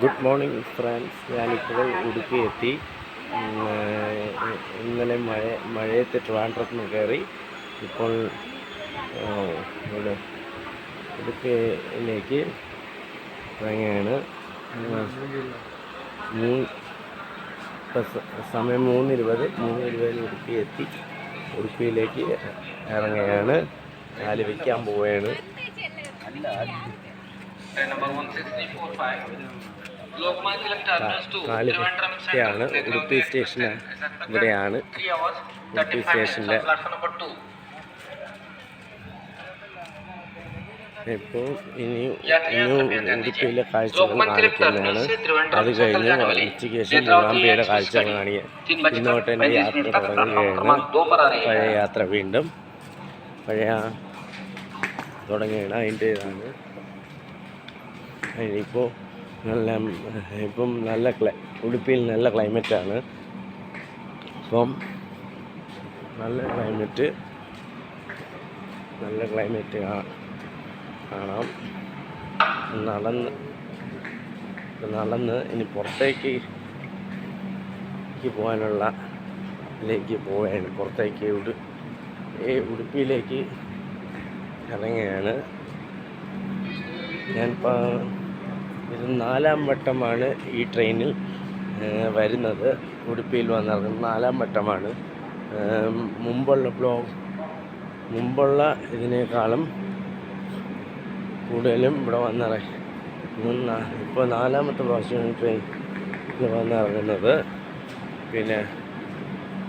Good morning friends. ഞാനിപ്പോൾ ഉടുപ്പി എത്തി. ഇന്നലെ മഴയത്ത് ട്രിവാൻഡ്രത്ത് നിന്ന് കയറി ഇപ്പോൾ ഇവിടെ ഉടുപ്പിയിലേക്ക് ഇറങ്ങുകയാണ്. സമയം 3:20 ഉടുപ്പി എത്തി. ഉടുപ്പിയിലേക്ക് ഇറങ്ങുകയാണ്. കാല് വയ്ക്കാൻ പോവുകയാണ്. കാലിക്കയാണ് ഉടുപ്പി സ്റ്റേഷൻ. ഇവിടെയാണ് ഉടുപ്പി സ്റ്റേഷൻ്റെ. ഇപ്പോൾ ഇനിയും ഉടുപ്പിയിലെ കാഴ്ചകൾ കാണിക്കുന്നതാണ്. അത് കഴിഞ്ഞ് ഉച്ചയ്ക്ക് ശേഷം മൂകാംബികയുടെ കാഴ്ചകൾ കാണിക്കുക. ഇന്നോട്ട് എൻ്റെ യാത്ര തുടങ്ങുകയാണ്. പഴയ യാത്ര വീണ്ടും തുടങ്ങുകയാണ്. അതിൻ്റേതാണ്. ഇപ്പോൾ നല്ല ഉടുപ്പിയിൽ നല്ല ക്ലൈമറ്റാണ്. ഇപ്പം നല്ല ക്ലൈമറ്റ് കാണാം. നടന്ന് ഇനി പുറത്തേക്ക് പോകാനുള്ള പോവുകയാണ്. പുറത്തേക്ക് ഉടുപ്പിയിലേക്ക് ഇറങ്ങുകയാണ്. ഞാനിപ്പോൾ ഇത് 4ാം വട്ടമാണ് ഈ ട്രെയിനിൽ വരുന്നത്. ഉടുപ്പിയിൽ വന്നിറങ്ങുന്നത് 4ാം വട്ടമാണ്. മുമ്പുള്ള ഇതിനേക്കാളും കൂടുതലും ഇവിടെ ഇപ്പോൾ 4ാമത്തെ പ്രാവശ്യമാണ് ട്രെയിനിൽ വന്നിറങ്ങുന്നത്. പിന്നെ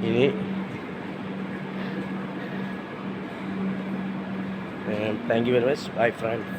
ഇനി thank you very much. Bye friends.